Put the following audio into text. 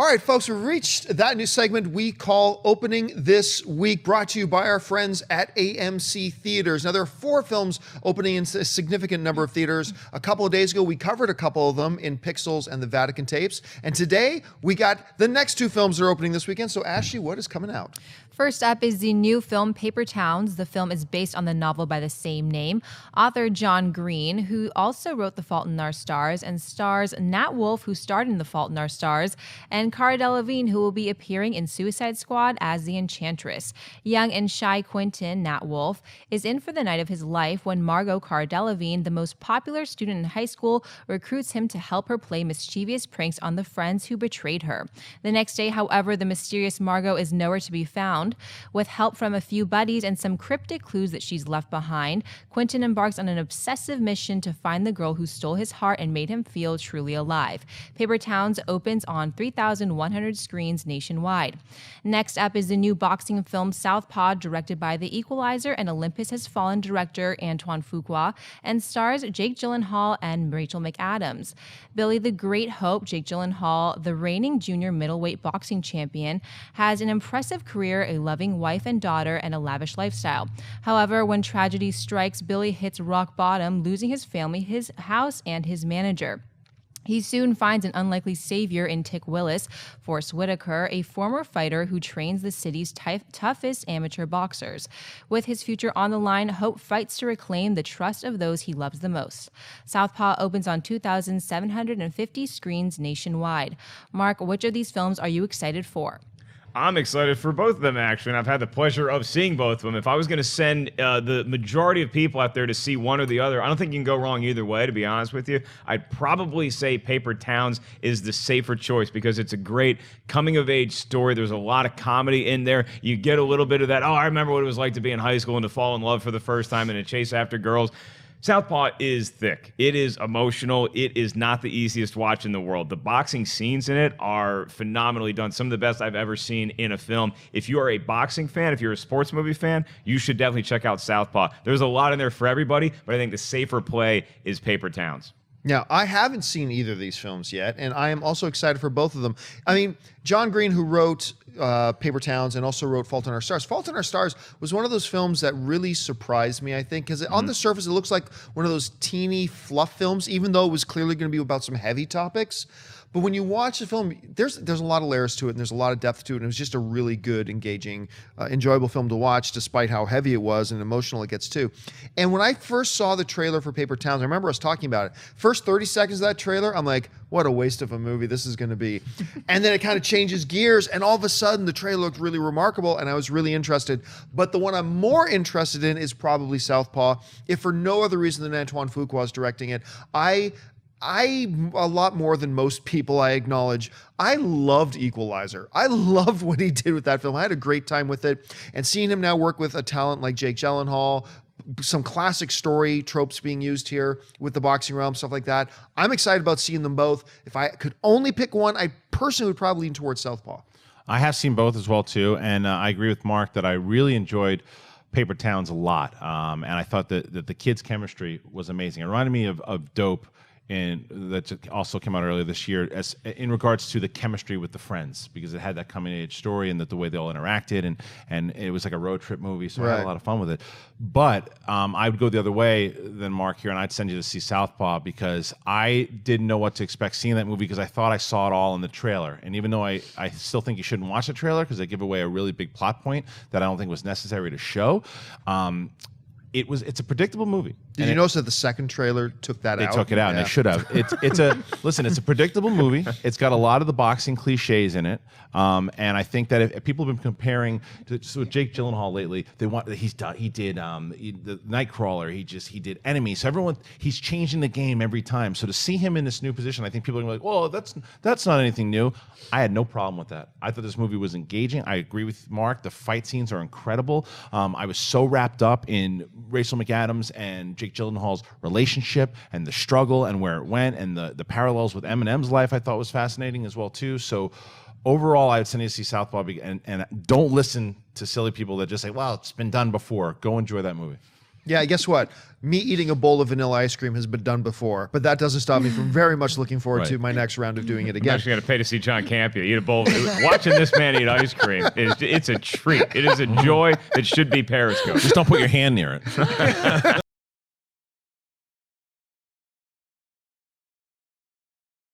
right, folks, we've reached that new segment we call Opening This Week, brought to you by our friends at AMC Theaters. Now, there are 4 films opening in a significant number of theaters. A couple of days ago, we covered a couple of them in Pixels and the Vatican Tapes. And today, we got the next 2 films that are opening this weekend. So, Ashley, what is coming out? First up is the new film Paper Towns. The film is based on the novel by the same name. Author John Green, who also wrote The Fault in Our Stars, and stars Nat Wolff, who starred in The Fault in Our Stars, and Cara Delevingne, who will be appearing in Suicide Squad as the Enchantress. Young and shy Quentin, Nat Wolff, is in for the night of his life when Margot Cara Delevingne, the most popular student in high school, recruits him to help her play mischievous pranks on the friends who betrayed her. The next day, however, the mysterious Margot is nowhere to be found. With help from a few buddies and some cryptic clues that she's left behind, Quentin embarks on an obsessive mission to find the girl who stole his heart and made him feel truly alive. Paper Towns opens on 3,100 screens nationwide. Next up is the new boxing film Southpaw, directed by The Equalizer and Olympus Has Fallen director Antoine Fuqua, and stars Jake Gyllenhaal and Rachel McAdams. Billy the Great Hope, Jake Gyllenhaal, the reigning junior middleweight boxing champion, has an impressive career, a loving wife and daughter, and a lavish lifestyle. However, when tragedy strikes, Billy hits rock bottom, losing his family, his house, and his manager. He soon finds an unlikely savior in Tick Willis, Forrest Whitaker, a former fighter who trains the city's toughest amateur boxers. With his future on the line, Hope fights to reclaim the trust of those he loves the most. Southpaw opens on 2,750 screens nationwide. Mark, which of these films are you excited for? I'm excited for both of them, actually, and I've had the pleasure of seeing both of them. If I was going to send the majority of people out there to see one or the other, I don't think you can go wrong either way, to be honest with you. I'd probably say Paper Towns is the safer choice because it's a great coming-of-age story. There's a lot of comedy in there. You get a little bit of that, I remember what it was like to be in high school and to fall in love for the first time and to chase after girls. Southpaw is thick. It is emotional. It is not the easiest watch in the world. The boxing scenes in it are phenomenally done. Some of the best I've ever seen in a film. If you are a boxing fan, if you're a sports movie fan, you should definitely check out Southpaw. There's a lot in there for everybody, but I think the safer play is Paper Towns. Now, I haven't seen either of these films yet, and I am also excited for both of them. I mean, John Green, who wrote Paper Towns and also wrote Fault in Our Stars. Fault in Our Stars was one of those films that really surprised me, I think, because on the surface, it looks like one of those teeny fluff films, even though it was clearly going to be about some heavy topics. But when you watch the film, there's a lot of layers to it, and there's a lot of depth to it, and it was just a really good, engaging, enjoyable film to watch, despite how heavy it was and emotional it gets too. And when I first saw the trailer for Paper Towns, I remember us talking about it. First 30 seconds of that trailer, I'm like, what a waste of a movie this is going to be. And then it kind of changes gears, and all of a sudden, the trailer looked really remarkable, and I was really interested. But the one I'm more interested in is probably Southpaw, if for no other reason than Antoine Fuqua is directing it. I, a lot more than most people, I acknowledge, I loved Equalizer. I loved what he did with that film. I had a great time with it. And seeing him now work with a talent like Jake Gyllenhaal, some classic story tropes being used here with the boxing realm, stuff like that. I'm excited about seeing them both. If I could only pick one, I personally would probably lean towards Southpaw. I have seen both as well, too. And I agree with Mark that I really enjoyed Paper Towns a lot. And I thought that the kids' chemistry was amazing. It reminded me of Dope, and that also came out earlier this year, as in regards to the chemistry with the friends, because it had that coming-of-age story and the way they all interacted, and it was like a road trip movie, so I had a lot of fun with it. But I would go the other way than Mark here, and I'd send you to see Southpaw, because I didn't know what to expect seeing that movie, because I thought I saw it all in the trailer. And even though I still think you shouldn't watch the trailer, because they give away a really big plot point that I don't think was necessary to show, it's a predictable movie. Did you notice that the second trailer took that out? They took it out, and they should have. It's a predictable movie. It's got a lot of the boxing cliches in it, and I think that if people have been comparing to Jake Gyllenhaal lately, he did the Nightcrawler, he did Enemy. So he's changing the game every time. So to see him in this new position, I think people are gonna be like, well, that's not anything new. I had no problem with that. I thought this movie was engaging. I agree with Mark. The fight scenes are incredible. I was so wrapped up in Rachel McAdams and Jake Gyllenhaal's relationship and the struggle and where it went, and the parallels with Eminem's life I thought was fascinating as well too. So overall, I would send you to see Southpaw, and don't listen to silly people that just say, well, it's been done before. Go enjoy that movie. Yeah, guess what? Me eating a bowl of vanilla ice cream has been done before, but that doesn't stop me from very much looking forward to my next round of doing it I'm again. actually going to pay to see John Campea eat a bowl. Watching this man eat ice cream, it's a treat. It is a joy that should be Periscope. Just don't put your hand near it.